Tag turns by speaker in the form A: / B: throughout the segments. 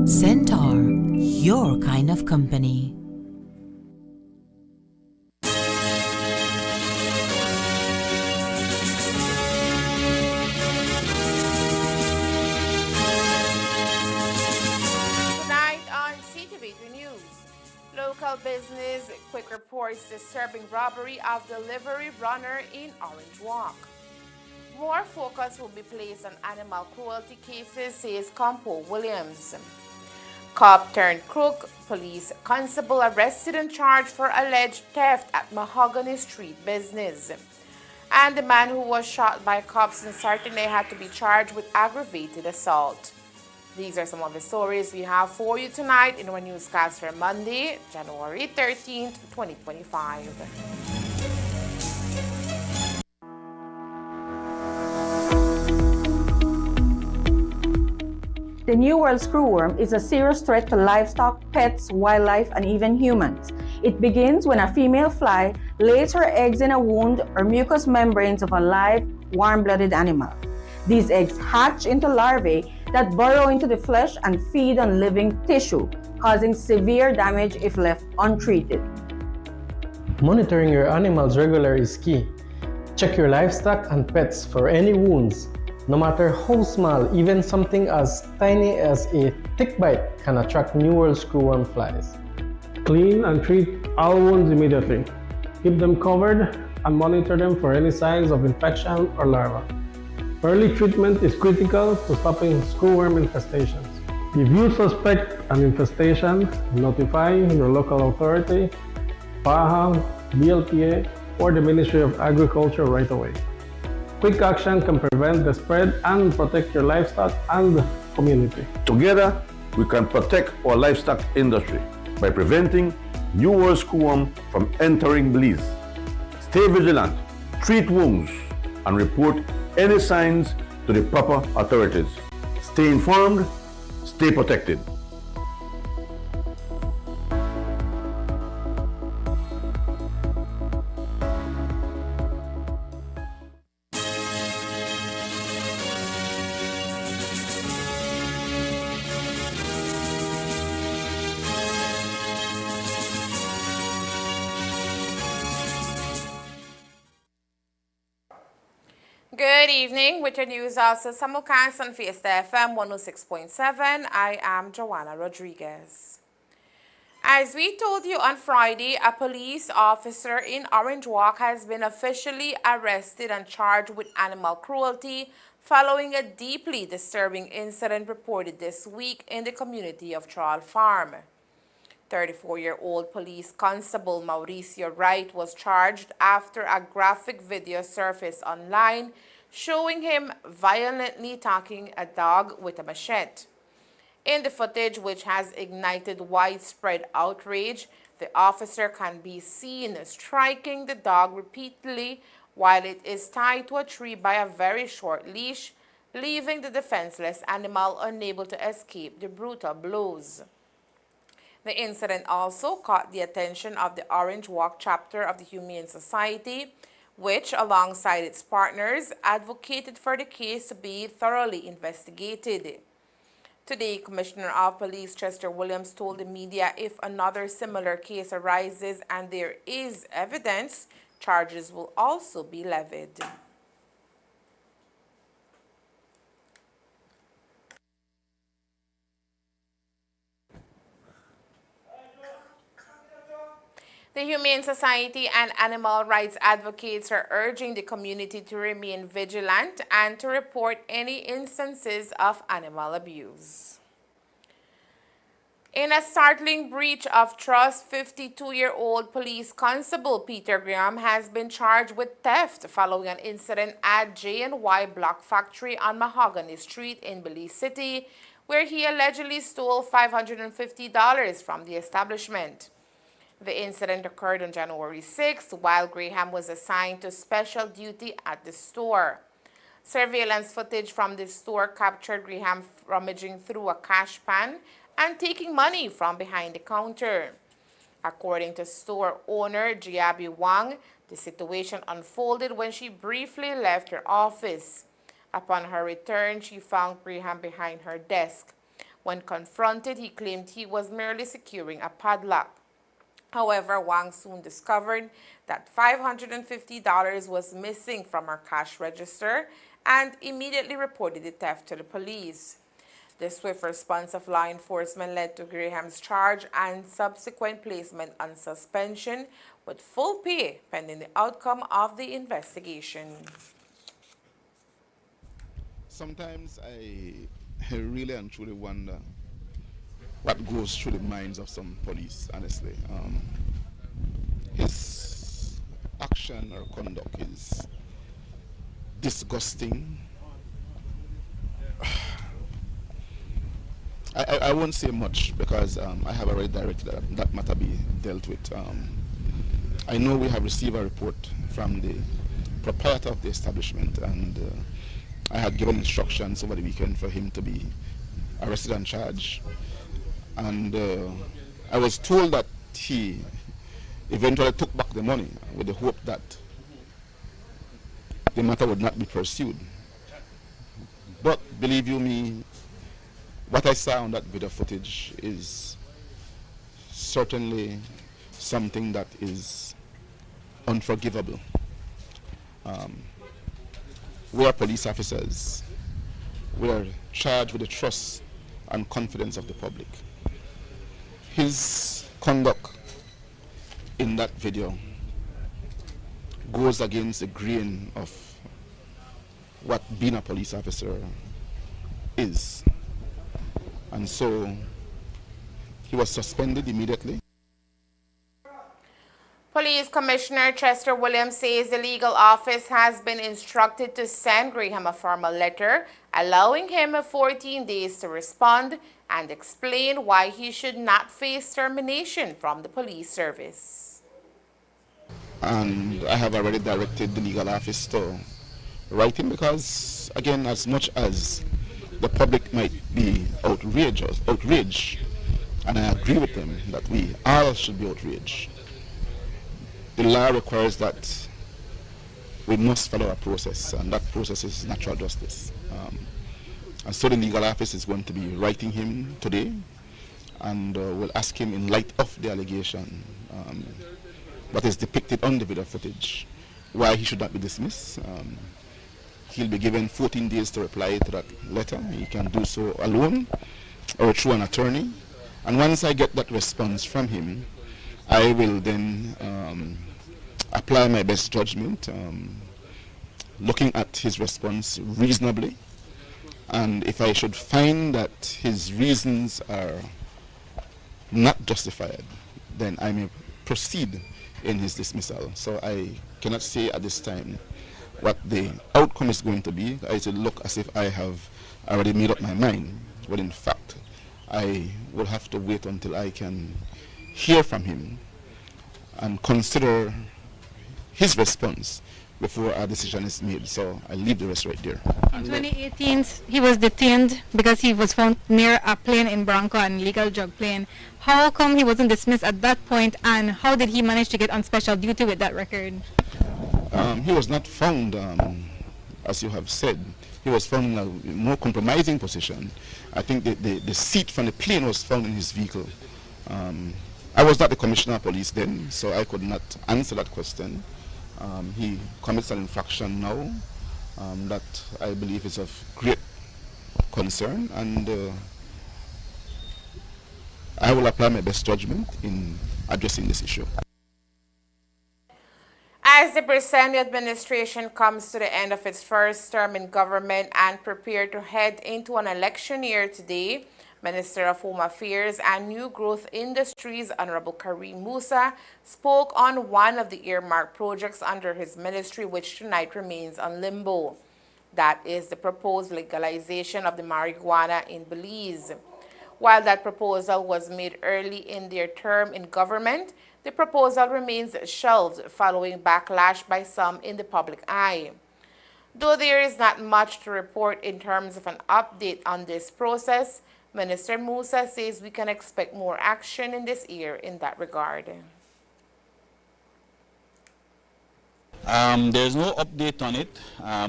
A: Centaur, your kind of company.
B: Tonight on Ctv3 News, local business quick reports disturbing robbery of delivery runner in Orange Walk. More focus will be placed on animal cruelty cases, says Campo Williams. Cop turned crook, police constable arrested and charged for alleged theft at Mahogany Street business. And the man who was shot by cops in Sartene had to be charged with aggravated assault. These are some of the stories we have for you tonight in our newscast for Monday, January 13th, 2025.
C: The New World screwworm is a serious threat to livestock, pets, wildlife, and even humans. It begins when a female fly lays her eggs in a wound or mucous membranes of a live, warm-blooded animal. These eggs hatch into larvae that burrow into the flesh and feed on living tissue, causing severe damage if left untreated.
D: Monitoring your animals regularly is key. Check your livestock and pets for any wounds. No matter how small, even something as tiny as a tick bite can attract New World screwworm flies.
E: Clean and treat all wounds immediately. Keep them covered and monitor them for any signs of infection or larva. Early treatment is critical to stopping screwworm infestations. If you suspect an infestation, notify your local authority, PAHA, BLPA, or the Ministry of Agriculture right away. Quick action can prevent the spread and protect your livestock and community.
F: Together, we can protect our livestock industry by preventing New World screwworm from entering Belize. Stay vigilant, treat wounds, and report any signs to the proper authorities. Stay informed, stay protected.
B: Good evening. With your news also simulcast on Fiesta FM 106.7. I am Joanna Rodriguez. As we told you on Friday, a police officer in Orange Walk has been officially arrested and charged with animal cruelty following a deeply disturbing incident reported this week in the community of Trawl Farm. 34-year-old police constable Mauricio Wright was charged after a graphic video surfaced online showing him violently attacking a dog with a machete. In the footage, which has ignited widespread outrage, the officer can be seen striking the dog repeatedly while it is tied to a tree by a very short leash, leaving the defenseless animal unable to escape the brutal blows. The incident also caught the attention of the Orange Walk chapter of the Humane Society, which, alongside its partners, advocated for the case to be thoroughly investigated. Today, Commissioner of Police Chester Williams told the media if another similar case arises and there is evidence, charges will also be levied. The Humane Society and animal rights advocates are urging the community to remain vigilant and to report any instances of animal abuse. In a startling breach of trust, 52-year-old police constable Peter Graham has been charged with theft following an incident at J&Y Block Factory on Mahogany Street in Belize City, where he allegedly stole $550 from the establishment. The incident occurred on January 6th while Graham was assigned to special duty at the store. Surveillance footage from the store captured Graham rummaging through a cash pan and taking money from behind the counter. According to store owner Jiabi Wang, the situation unfolded when she briefly left her office. Upon her return, she found Graham behind her desk. When confronted, he claimed he was merely securing a padlock. However, Wang soon discovered that $550 was missing from her cash register and immediately reported the theft to the police. The swift response of law enforcement led to Graham's charge and subsequent placement on suspension with full pay pending the outcome of the investigation.
G: Sometimes I really and truly wonder what goes through the minds of some police, honestly. His action or conduct is disgusting. I won't say much because I have already directed that matter be dealt with. I know we have received a report from the proprietor of the establishment, and I had given instructions over the weekend for him to be arrested and charged. And I was told that he eventually took back the money with the hope that the matter would not be pursued. But believe you me, what I saw on that video footage is certainly something that is unforgivable. We are police officers. We are charged with the trust and confidence of the public. His conduct in that video goes against the grain of what being a police officer is. And so he was suspended immediately.
B: Police Commissioner Chester Williams says the legal office has been instructed to send Graham a formal letter allowing him 14 days to respond and explain why he should not face termination from the police service.
G: And I have already directed the legal office to write him because, again, as much as the public might be outraged, and I agree with them that we all should be outraged, the law requires that we must follow a process, and that process is natural justice. And so the legal office is going to be writing him today, and will ask him, in light of the allegation that is depicted on the video footage, why he should not be dismissed. He'll be given 14 days to reply to that letter. He can do so alone or through an attorney. And once I get that response from him, I will then apply my best judgment, looking at his response reasonably. And if I should find that his reasons are not justified, then I may proceed in his dismissal. So I cannot say at this time what the outcome is going to be. It will look as if I have already made up my mind. Well, in fact, I will have to wait until I can hear from him and consider his response before a decision is made. So I leave the rest right there.
H: In 2018, he was detained because he was found near a plane in Bronco, an illegal drug plane. How come he wasn't dismissed at that point, and how did he manage to get on special duty with that record?
G: He was not found, as you have said. He was found in a more compromising position. I think the seat from the plane was found in his vehicle. I was not the commissioner of police then, so I could not answer that question. He commits an infraction now that I believe is of great concern, and I will apply my best judgment in addressing this issue.
B: As the Brisani administration comes to the end of its first term in government and prepare to head into an election year today, Minister of Home Affairs and New Growth Industries, Honorable Kareem Musa, spoke on one of the earmarked projects under his ministry, which tonight remains on limbo. That is the proposed legalization of the marijuana in Belize. While that proposal was made early in their term in government, the proposal remains shelved following backlash by some in the public eye. Though there is not much to report in terms of an update on this process, Minister Musa says we can expect more action in this year in that regard.
I: There's no update on it,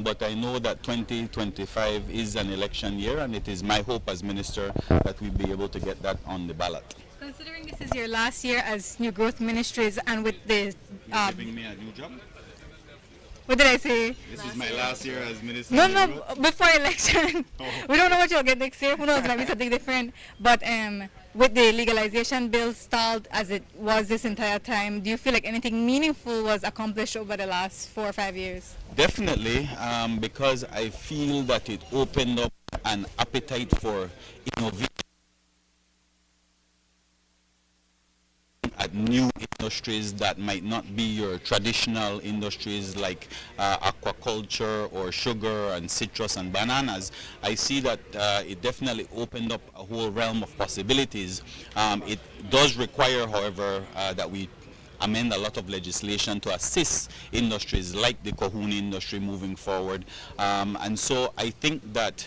I: but I know that 2025 is an election year, and it is my hope as minister that we'll be able to get that on the ballot.
H: Considering this is your last year as New Growth Ministries and with the...
I: You're giving me a new job?
H: What did I say?
I: This is my last year as minister.
H: No, before election. We don't know what you'll get next year. Who knows, maybe something different. But with the legalization bill stalled as it was this entire time, do you feel like anything meaningful was accomplished over the last 4 or 5 years?
I: Definitely, because I feel that it opened up an appetite for innovation at new industries that might not be your traditional industries like aquaculture or sugar and citrus and bananas. I see that it definitely opened up a whole realm of possibilities. It does require, however, that we amend a lot of legislation to assist industries like the Kahuna industry moving forward. And so I think that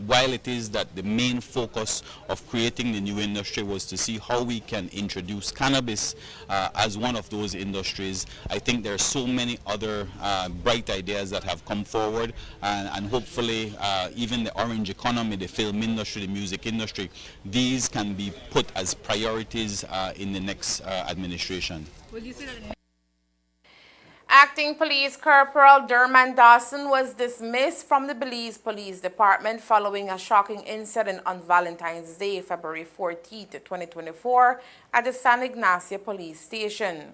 I: while it is that the main focus of creating the new industry was to see how we can introduce cannabis as one of those industries, I think there are so many other bright ideas that have come forward, and hopefully even the orange economy, the film industry, the music industry, these can be put as priorities in the next administration.
H: Will you say that?
B: Acting Police Corporal Derman Dawson was dismissed from the Belize Police Department following a shocking incident on Valentine's Day, February 14, 2024, at the San Ignacio Police Station.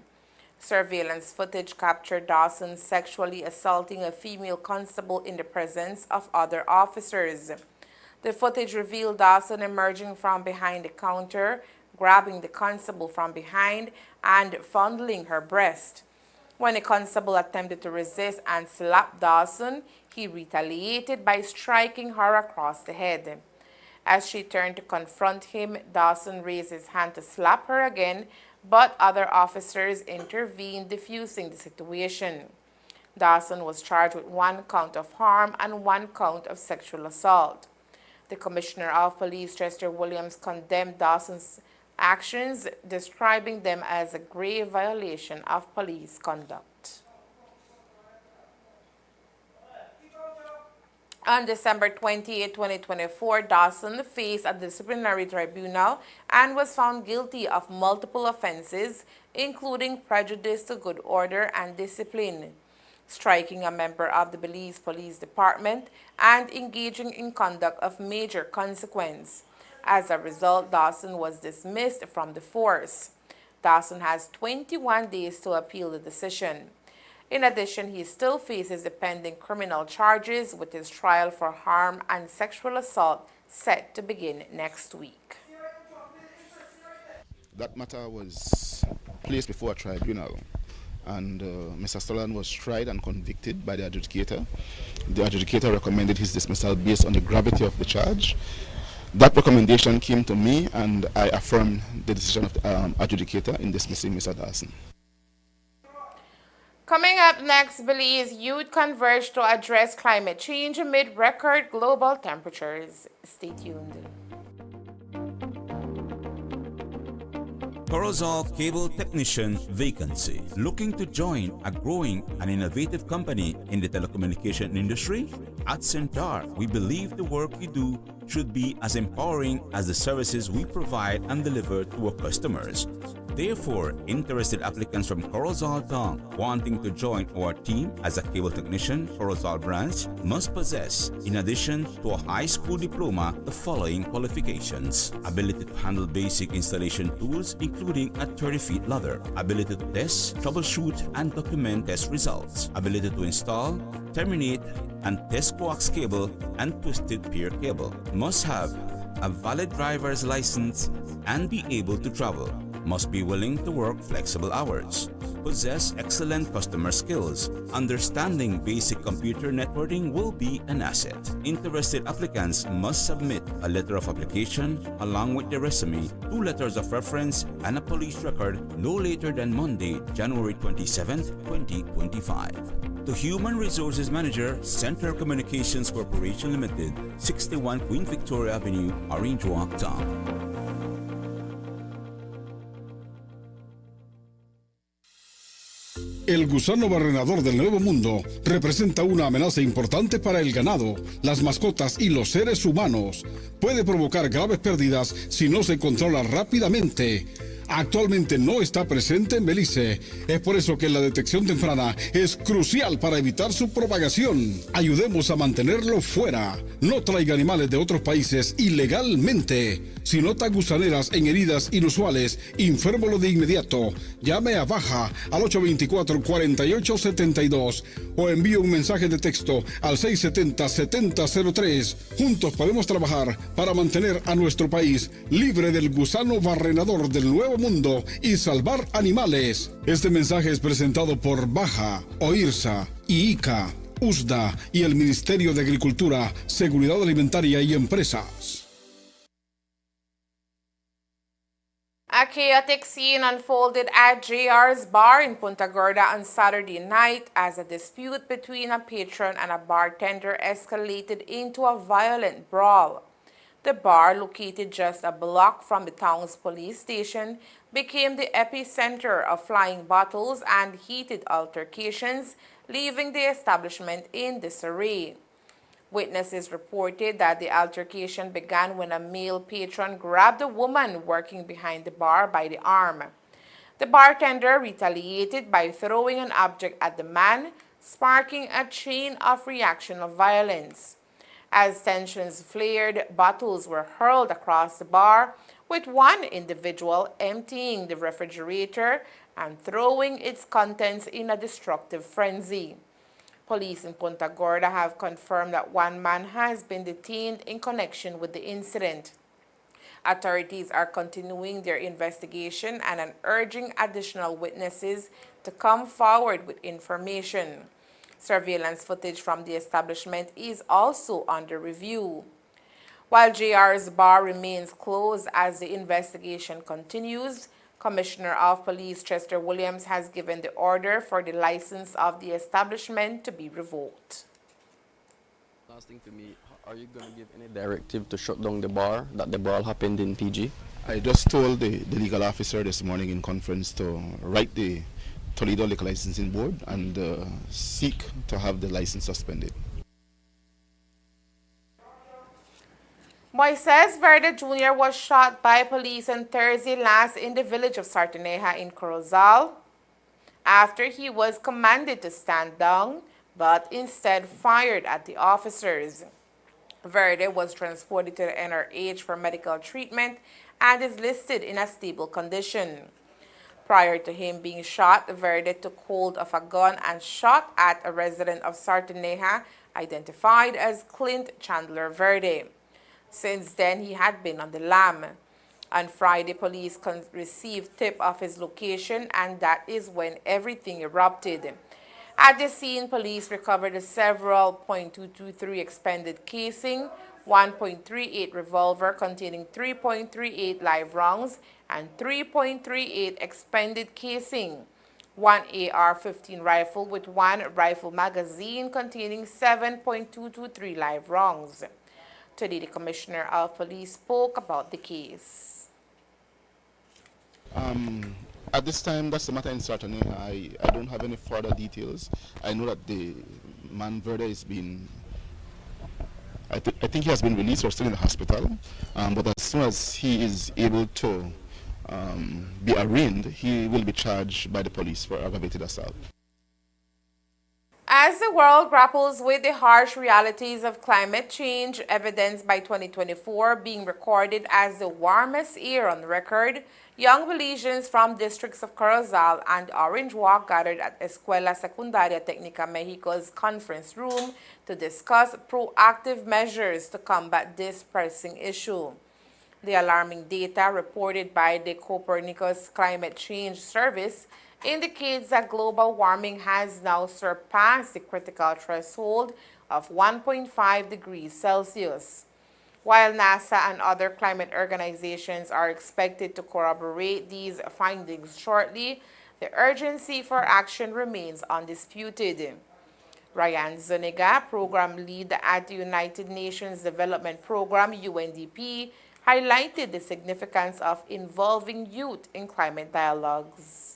B: Surveillance footage captured Dawson sexually assaulting a female constable in the presence of other officers. The footage revealed Dawson emerging from behind the counter, grabbing the constable from behind and fondling her breast. When the constable attempted to resist and slap Dawson, he retaliated by striking her across the head. As she turned to confront him, Dawson raised his hand to slap her again, but other officers intervened, diffusing the situation. Dawson was charged with 1 count of harm and 1 count of sexual assault. The Commissioner of Police, Chester Williams, condemned Dawson's actions, describing them as a grave violation of police conduct. On December 28, 2024, Dawson faced a disciplinary tribunal and was found guilty of multiple offenses, including prejudice to good order and discipline, striking a member of the Belize Police Department, and engaging in conduct of major consequence. As a result, Dawson was dismissed from the force. Dawson has 21 days to appeal the decision. In addition, he still faces the pending criminal charges, with his trial for harm and sexual assault set to begin next week.
G: That matter was placed before a tribunal, and Mr. Stolan was tried and convicted by the adjudicator. The adjudicator recommended his dismissal based on the gravity of the charge. That recommendation came to me, and I affirmed the decision of the adjudicator in dismissing Mr. Dawson.
B: Coming up next, Belize youth converge to address climate change amid record global temperatures. Stay tuned.
J: Corozal Cable Technician vacancy. Looking to join a growing and innovative company in the telecommunication industry? At Centar, we believe the work you do should be as empowering as the services we provide and deliver to our customers. Therefore, interested applicants from Corozal Town wanting to join our team as a cable technician, Corozal branch, must possess, in addition to a high school diploma, the following qualifications: ability to handle basic installation tools, including a 30-feet ladder, ability to test, troubleshoot, and document test results, ability to install, terminate, and test coax cable and twisted pair cable, must have a valid driver's license and be able to travel, must be willing to work flexible hours, possess excellent customer skills. Understanding basic computer networking will be an asset. Interested applicants must submit a letter of application along with their resume, 2 letters of reference, and a police record no later than Monday, January 27, 2025. To Human Resources Manager, Center Communications Corporation Limited, 61 Queen Victoria Avenue, Orange Walk, Town.
K: El gusano barrenador del Nuevo Mundo representa una amenaza importante para el ganado, las mascotas y los seres humanos. Puede provocar graves pérdidas si no se controla rápidamente. Actualmente no está presente en Belice. Es por eso que la detección temprana es crucial para evitar su propagación. Ayudemos a mantenerlo fuera. No traiga animales de otros países ilegalmente. Si nota gusaneras en heridas inusuales, infórmelo de inmediato. Llame a Baja al 824-4872 o envíe un mensaje de texto al 670-7003. Juntos podemos trabajar para mantener a nuestro país libre del gusano barrenador del Nuevo Mundo y salvar animales. Este mensaje es presentado por Baja, OIRSA, IICA, USDA y el Ministerio de Agricultura, Seguridad Alimentaria y Empresas.
B: A chaotic scene unfolded at JR's bar in Punta Gorda on Saturday night as a dispute between a patron and a bartender escalated into a violent brawl. The bar, located just a block from the town's police station, became the epicenter of flying bottles and heated altercations, leaving the establishment in disarray. Witnesses reported that the altercation began when a male patron grabbed a woman working behind the bar by the arm. The bartender retaliated by throwing an object at the man, sparking a chain of reaction of violence. As tensions flared, bottles were hurled across the bar, with one individual emptying the refrigerator and throwing its contents in a destructive frenzy. Police in Punta Gorda have confirmed that one man has been detained in connection with the incident. Authorities are continuing their investigation and are urging additional witnesses to come forward with information. Surveillance footage from the establishment is also under review. While JR's bar remains closed as the investigation continues, Commissioner of Police Chester Williams has given the order for the license of the establishment to be revoked.
L: Last thing for me, are you going to give any directive to shut down the bar that the brawl happened in PG?
G: I just told the legal officer this morning in conference to write the Toledo Liquor Licensing Board and seek to have the license suspended.
B: Moises Verde Jr. was shot by police on Thursday last in the village of Sartaneja in Corozal after he was commanded to stand down, but instead fired at the officers. Verde was transported to the NRH for medical treatment and is listed in a stable condition. Prior to him being shot, Verde took hold of a gun and shot at a resident of Sartaneja identified as Clint Chandler Verde. Since then, he had been on the lam. On Friday, police received tip of his location, and that is when everything erupted. At the scene, police recovered several .223 expended casing, 1.38 revolver containing 3.38 live rounds, and 3.38 expended casing, one AR-15 rifle with one rifle magazine containing 7.223 live rounds. Today, the Commissioner of Police spoke about the case.
G: At this time, that's the matter in Sartaneja. I don't have any further details. I know that the man Verde is being, I think he has been released or still in the hospital, but as soon as he is able to be arraigned, he will be charged by the police for aggravated assault.
B: As the world grapples with the harsh realities of climate change, evidenced by 2024 being recorded as the warmest year on record, young Belizeans from districts of Corozal and Orange Walk gathered at Escuela Secundaria Técnica Mexico's conference room to discuss proactive measures to combat this pressing issue. The alarming data reported by the Copernicus Climate Change Service indicates that global warming has now surpassed the critical threshold of 1.5 degrees Celsius. While NASA and other climate organizations are expected to corroborate these findings shortly, the urgency for action remains undisputed. Ryan Zuniga, program lead at the United Nations Development Program, UNDP, highlighted the significance of involving youth in climate dialogues.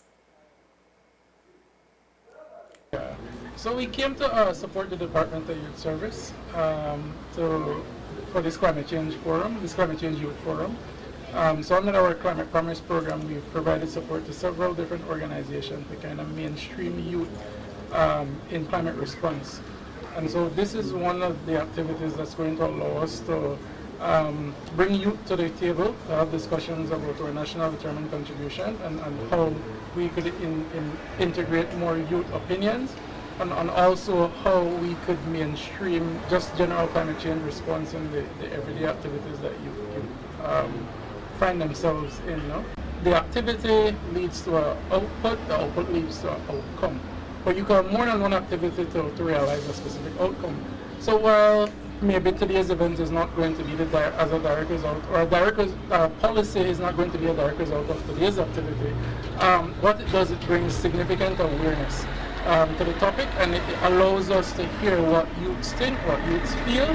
M: So we came to support the Department of Youth Service for this climate change forum, this climate change youth forum. So under our Climate Promise program, we've provided support to several different organizations to kind of mainstream youth in climate response. And so this is one of the activities that's going to allow us to bring youth to the table to have discussions about our national determined contribution and how we could integrate more youth opinions and also how we could mainstream just general climate change response in the everyday activities that you find themselves in. You know? The activity leads to an output, the output leads to an outcome. But you can have more than one activity to realize a specific outcome. So while maybe today's event is not going to be as a direct result, or a direct policy is not going to be a direct result of today's activity, what it does, it brings significant awareness to the topic, and it allows us to hear what youths think, what youths feel,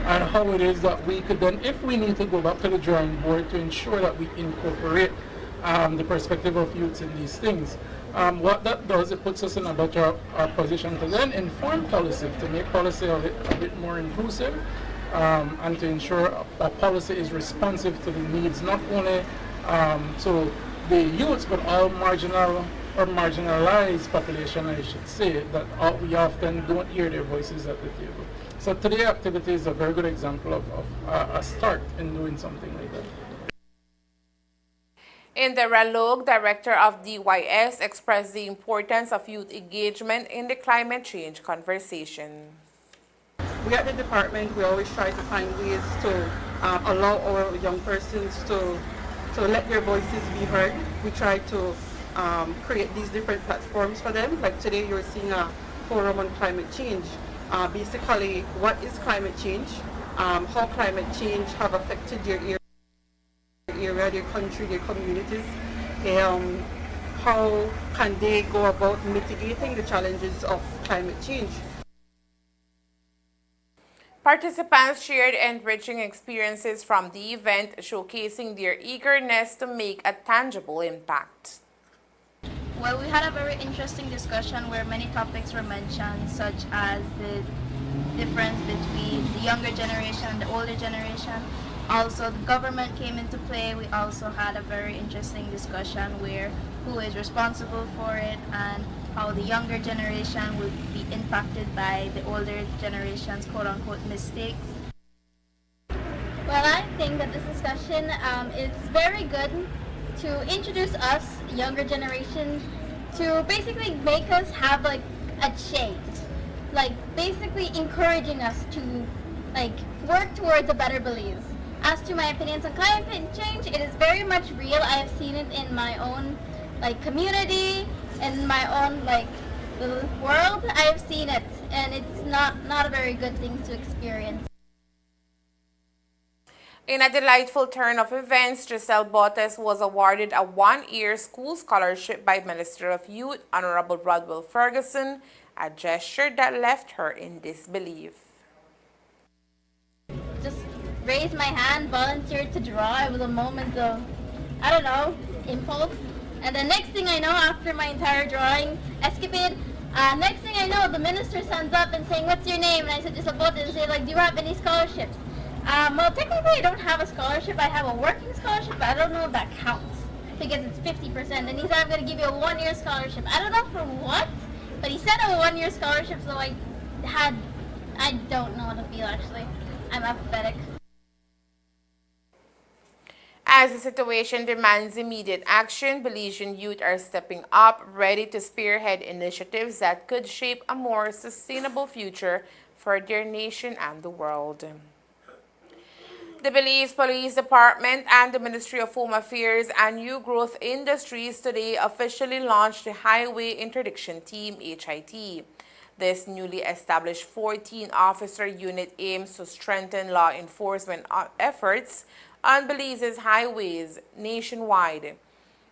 M: and how it is that we could then, if we need to go back to the drawing board to ensure that we incorporate the perspective of youths in these things. What that does, it puts us in a better position to then inform policy, to make policy a bit more inclusive, and to ensure a policy is responsive to the needs, not only to the youths, but all marginal or marginalized population, I should say, that we often don't hear their voices at the table. So today's activity is a very good example of a start in doing something like that.
B: In the Ralog, director of DYS expressed the importance of youth engagement in the climate change conversation.
N: We at the department, we always try to find ways to allow our young persons to let their voices be heard. We try to create these different platforms for them. Like today you're seeing a forum on climate change. Basically, what is climate change? How climate change have affected your area, their country, their communities. How can they go about mitigating the challenges of climate change?
B: Participants shared enriching experiences from the event, showcasing their eagerness to make a tangible impact.
O: Well, we had a very interesting discussion where many topics were mentioned, such as the difference between the younger generation and the older generation. Also, the government came into play. We also had a very interesting discussion where who is responsible for it and how the younger generation will be impacted by the older generation's quote-unquote mistakes.
P: Well, I think that this discussion is very good to introduce us, younger generation, to basically make us have like a change. Like basically encouraging us to like work towards a better beliefs. As to my opinions on climate change, it is very much real. I have seen it in my own like community, in my own like little world. I have seen it, and it's not a very good thing to experience.
B: In a delightful turn of events, Giselle Bottes was awarded a one-year school scholarship by Minister of Youth, Honorable Rodwell Ferguson, a gesture that left her in disbelief.
P: Just raised my hand, volunteered to draw. It was a moment of, I don't know, impulse. And the next thing I know, after my entire drawing escapade, next thing I know, the minister stands up and saying, "What's your name?" And I said, "Giselle Bottes," and say, like, "Do you have any scholarships?" Well, technically I don't have a scholarship. I have a working scholarship, but I don't know if that counts because it's 50%. And he said, "I'm going to give you a one-year scholarship." I don't know for what, but he said a one-year scholarship, so I don't know how to feel actually. I'm apathetic.
B: As the situation demands immediate action, Belizean youth are stepping up, ready to spearhead initiatives that could shape a more sustainable future for their nation and the world. The Belize Police Department and the Ministry of Home Affairs and New Growth Industries today officially launched the Highway Interdiction Team, HIT. This newly established 14-officer unit aims to strengthen law enforcement efforts on Belize's highways nationwide.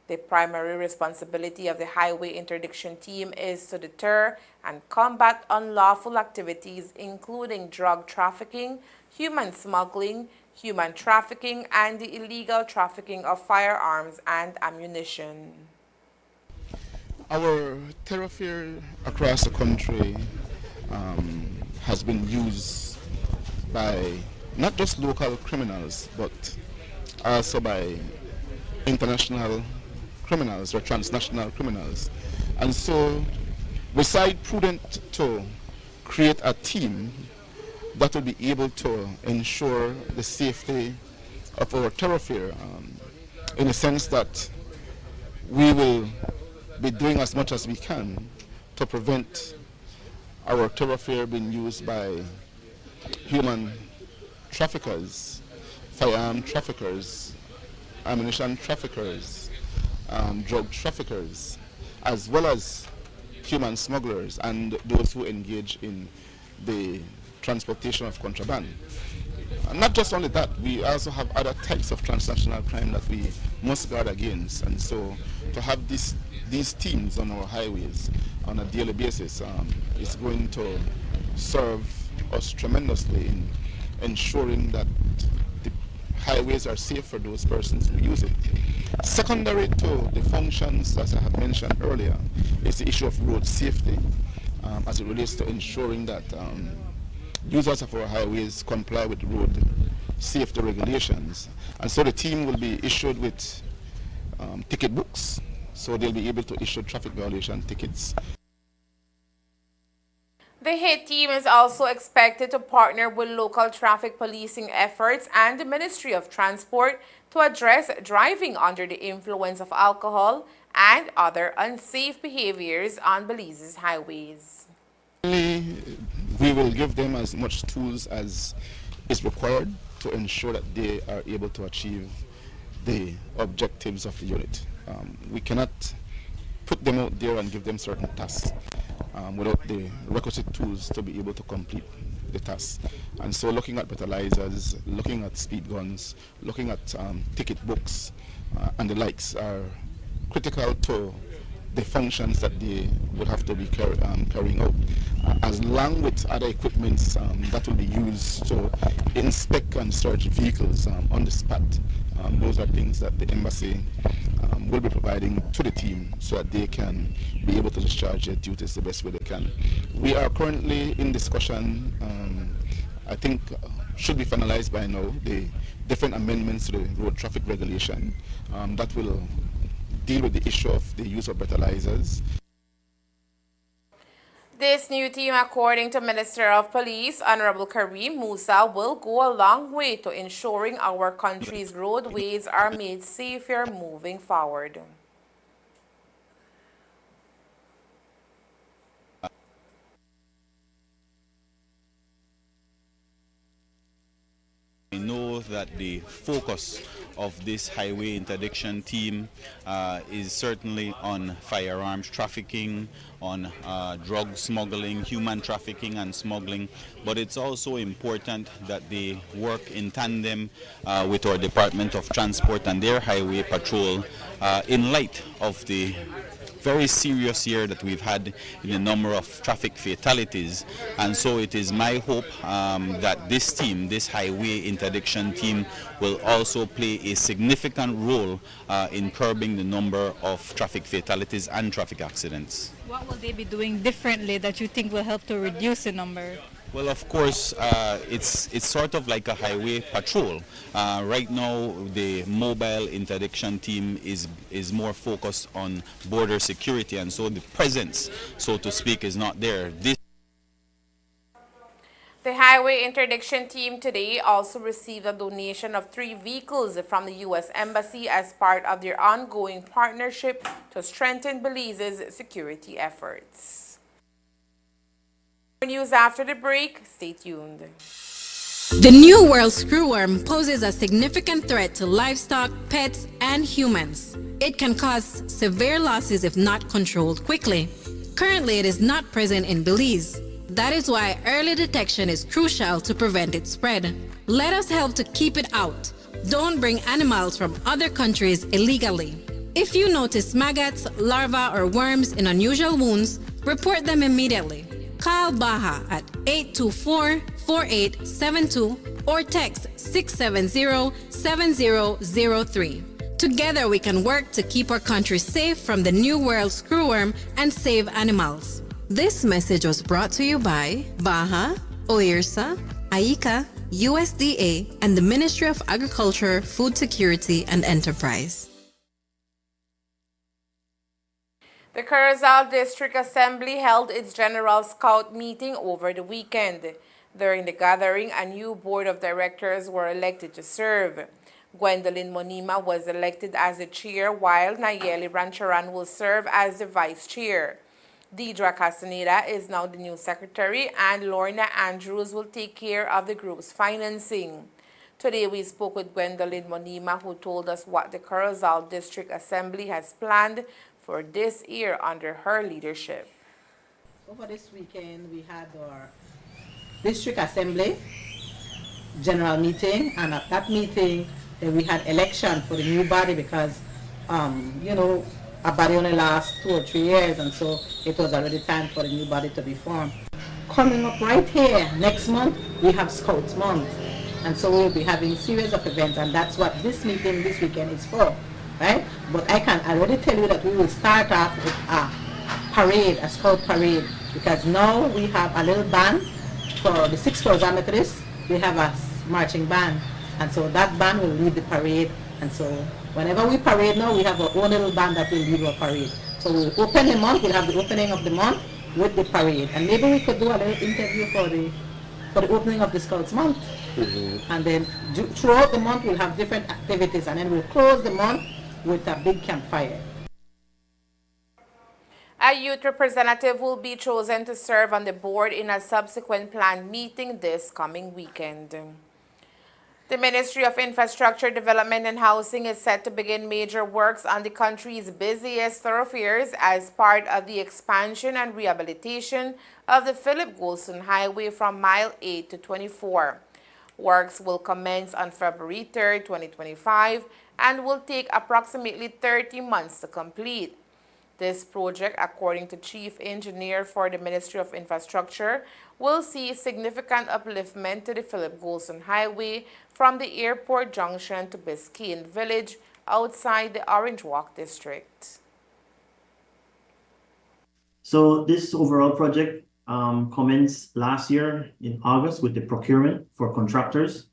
B: The primary responsibility of the Highway Interdiction Team is to deter and combat unlawful activities including drug trafficking, human smuggling, human trafficking, and the illegal trafficking of firearms and ammunition.
G: Our thoroughfare across the country has been used by not just local criminals, but also by international criminals or transnational criminals. And so we decided prudent to create a team that will be able to ensure the safety of our thoroughfare, in the sense that we will be doing as much as we can to prevent our thoroughfare being used by human traffickers, firearm traffickers, ammunition traffickers, drug traffickers, as well as human smugglers and those who engage in the transportation of contraband. And not just only that, we also have other types of transnational crime that we must guard against. And so to have these teams on our highways on a daily basis is going to serve us tremendously in ensuring that the highways are safe for those persons who use it. Secondary to the functions, as I have mentioned earlier, is the issue of road safety, as it relates to ensuring that users of our highways comply with road safety regulations. And so the team will be issued with ticket books, so they'll be able to issue traffic violation tickets.
B: The HIT team is also expected to partner with local traffic policing efforts and the Ministry of Transport to address driving under the influence of alcohol and other unsafe behaviors on Belize's highways.
G: We will give them as much tools as is required to ensure that they are able to achieve the objectives of the unit. We cannot put them out there and give them certain tasks without the requisite tools to be able to complete the task. And so looking at breathalyzers, looking at speed guns, looking at ticket books and the likes are critical to the functions that they would have to be carrying out, along with other equipments that will be used to inspect and search vehicles on the spot. Those are things that the embassy will be providing to the team so that they can be able to discharge their duties the best way they can. We are currently in discussion, I think should be finalized by now, the different amendments to the road traffic regulation that will deal with the issue of the use of breathalyzers.
B: This new team, according to Minister of Police, Honorable Kareem Musa, will go a long way to ensuring our country's roadways are made safer moving forward.
I: I know that the focus of this highway interdiction team is certainly on firearms trafficking, on drug smuggling, human trafficking and smuggling, but it's also important that they work in tandem with our Department of Transport and their highway patrol in light of the very serious year that we've had in the number of traffic fatalities. And so it is my hope that this team, this highway interdiction team, will also play a significant role in curbing the number of traffic fatalities and traffic accidents.
H: What will they be doing differently that you think will help to reduce the number?
I: Well, of course, it's sort of like a highway patrol. Right now, the mobile interdiction team is more focused on border security, and so the presence, so to speak, is not there.
B: The highway interdiction team today also received a donation of 3 vehicles from the U.S. Embassy as part of their ongoing partnership to strengthen Belize's security efforts. News after the break. Stay tuned.
Q: The New World Screwworm poses a significant threat to livestock, pets, and humans. It can cause severe losses if not controlled quickly. Currently, it is not present in Belize. That is why early detection is crucial to prevent its spread. Let us help to keep it out. Don't bring animals from other countries illegally. If you notice maggots, larvae, or worms in unusual wounds, report them immediately. Call Baja at 824-4872 or text 670-7003. Together we can work to keep our country safe from the New World Screwworm and save animals. This message was brought to you by Baha, OIRSA, AICA, USDA, and the Ministry of Agriculture, Food Security, and Enterprise.
B: The Curacao District Assembly held its General Scout meeting over the weekend. During the gathering, a new board of directors were elected to serve. Gwendolyn Monima was elected as the chair, while Nayeli Rancharan will serve as the vice chair. Deidra Castaneda is now the new secretary, and Lorna Andrews will take care of the group's financing. Today we spoke with Gwendolyn Monima, who told us what the Curacao District Assembly has planned for this year under her leadership.
R: Over this weekend, we had our District Assembly general meeting, and at that meeting, then we had election for the new body because, a body only lasts 2 or 3 years, and so it was already time for the new body to be formed. Coming up right here, next month, we have Scouts Month, and so we'll be having a series of events, and that's what this meeting this weekend is for, right? But I can already tell you that we will start off with a parade, a Scout parade, because now we have a little band for the 6 Methodists. We have a marching band, and so that band will lead the parade, and so whenever we parade now, we have our own little band that will lead our parade. So we'll open the month, we'll have the opening of the month with the parade. And maybe we could do a little interview for the opening of the Scouts Month. And then throughout the month, we'll have different activities, and then we'll close the month with a big campfire.
B: A youth representative will be chosen to serve on the board in a subsequent planned meeting this coming weekend. The Ministry of Infrastructure Development and Housing is set to begin major works on the country's busiest thoroughfares as part of the expansion and rehabilitation of the Philip Golson Highway from Mile 8 to 24. Works will commence on February 3, 2025 and will take approximately 30 months to complete. This project, according to Chief Engineer for the Ministry of Infrastructure, will see significant upliftment to the Philip Golson Highway from the airport junction to Biscayne Village outside the Orange Walk district.
S: So this overall project commenced last year in August with the procurement for contractors,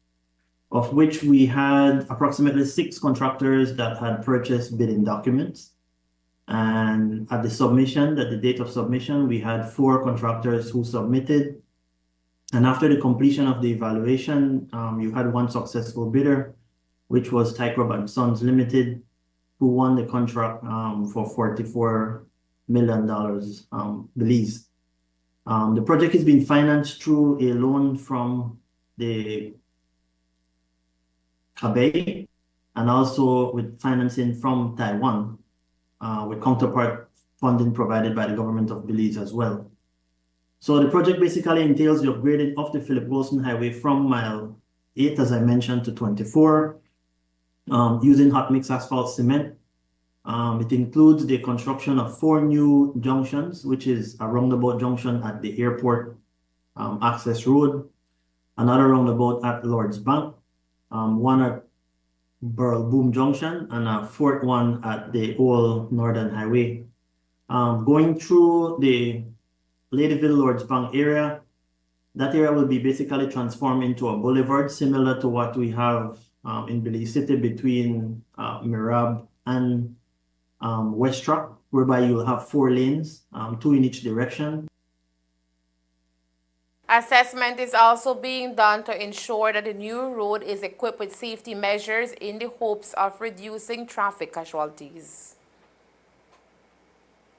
S: of which we had approximately 6 contractors that had purchased bidding documents. And at the date of submission, we had 4 contractors who submitted. And after the completion of the evaluation, you had 1 successful bidder, which was Tycrob and Sons Limited, who won the contract for $44 million Belize. The project is being financed through a loan from the CABE and also with financing from Taiwan, with counterpart funding provided by the government of Belize as well. So the project basically entails the upgrading of the Philip Golson Highway from Mile 8, as I mentioned, to 24, using hot mix asphalt cement. It includes the construction of 4 new junctions, which is a roundabout junction at the airport access road, another roundabout at Lord's Bank, 1 at Burl Boom Junction, and a 4th one at the Old Northern Highway. Going through the Ladyville Lord's Bank area, that area will be basically transformed into a boulevard similar to what we have in Belize City between Mirab and West Truck, whereby you'll have 4 lanes, 2 in each direction.
B: Assessment is also being done to ensure that the new road is equipped with safety measures in the hopes of reducing traffic casualties.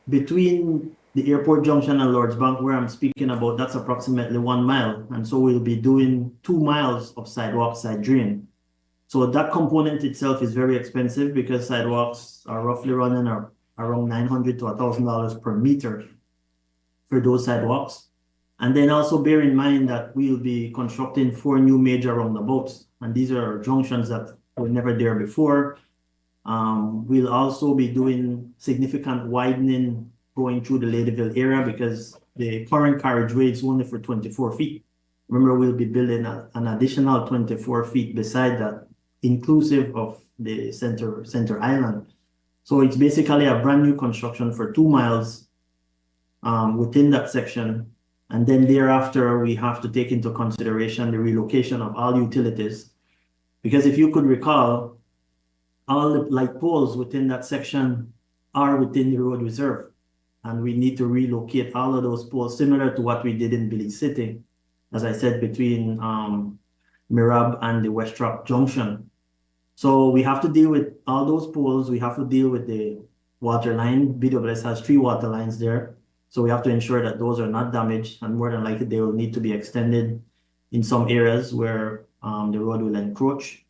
S: Between the airport junction and Lord's Bank, where I'm speaking about, that's approximately 1 mile. And so we'll be doing 2 miles of sidewalk side drain. So that component itself is very expensive because sidewalks are roughly running around $900 to $1,000 per meter for those sidewalks. And then also bear in mind that we'll be constructing 4 new major roundabouts. And these are junctions that were never there before. We'll also be doing significant widening going through the Ladyville area because the current carriageway is only for 24 feet. Remember, we'll be building an additional 24 feet beside that, inclusive of the center island. So it's basically a brand new construction for 2 miles within that section. And then thereafter, we have to take into consideration the relocation of all utilities. Because if you could recall, all the light poles within that section are within the road reserve. And we need to relocate all of those poles, similar to what we did in Belize City, as I said, between Mirab and the West Rock Junction. So we have to deal with all those poles. We have to deal with the water line. BWS has 3 water lines there. So we have to ensure that those are not damaged, and more than likely they will need to be extended in some areas where the road will encroach.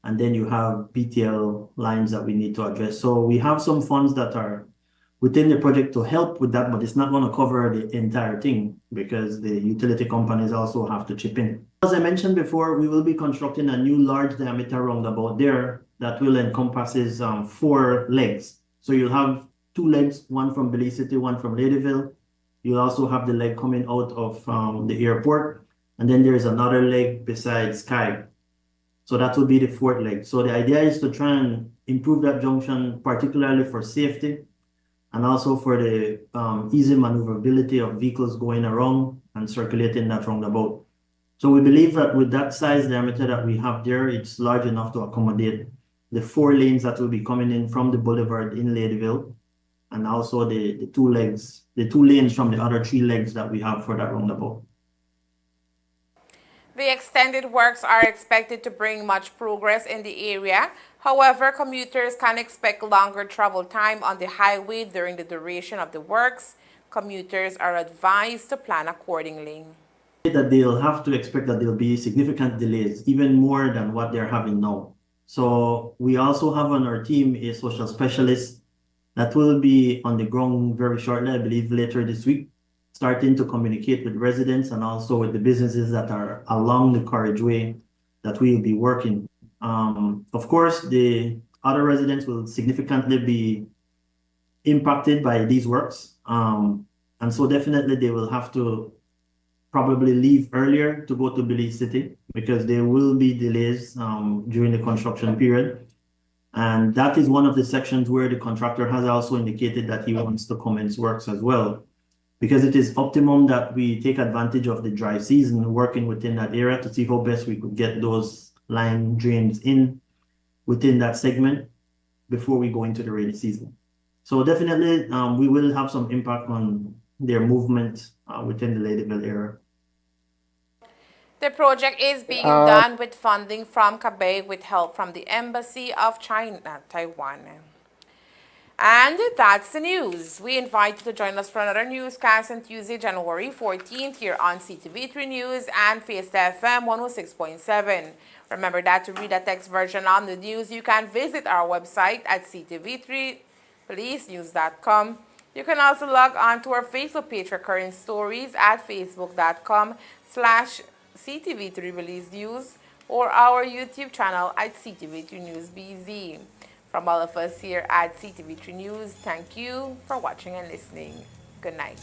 S: And then you have BTL lines that we need to address. So we have some funds that are within the project to help with that, but it's not going to cover the entire thing because the utility companies also have to chip in. As I mentioned before, we will be constructing a new large diameter roundabout there that will encompasses 4 legs. So you'll have 2 legs, one from Belize City, one from Ladyville. You'll also have the leg coming out of the airport. And then there's another leg besides Sky. So that will be the 4th leg. So the idea is to try and improve that junction, particularly for safety and also for the easy maneuverability of vehicles going around and circulating that roundabout. So we believe that with that size diameter that we have there, it's large enough to accommodate the 4 lanes that will be coming in from the boulevard in Ladyville, and also the 2 legs, the 2 lanes from the other 3 legs that we have for that roundabout.
B: The extended works are expected to bring much progress in the area. However, commuters can expect longer travel time on the highway during the duration of the works. Commuters are advised to plan accordingly.
S: That they'll have to expect that there'll be significant delays, even more than what they're having now. So we also have on our team a social specialist that will be on the ground very shortly, I believe later this week, starting to communicate with residents and also with the businesses that are along the carriageway that we will be working. Of course, the other residents will significantly be impacted by these works. And so definitely they will have to probably leave earlier to go to Belize City because there will be delays during the construction period. And that is one of the sections where the contractor has also indicated that he wants to commence works as well, because it is optimum that we take advantage of the dry season working within that area to see how best we could get those line drains in within that segment before we go into the rainy season. So definitely we will have some impact on their movement within the Ladyville area.
B: The project is being done with funding from Quebec with help from the Embassy of China, Taiwan. And that's the news. We invite you to join us for another newscast on Tuesday, January 14th here on Ctv3 News and Fiesta FM 106.7. Remember that to read a text version on the news, you can visit our website at ctv3policenews.com. You can also log on to our Facebook page for current stories at facebook.com/CTV3 Release News or our YouTube channel at CTV3 News BZ. From all of us here at Ctv3 News, thank you for watching and listening. Good night.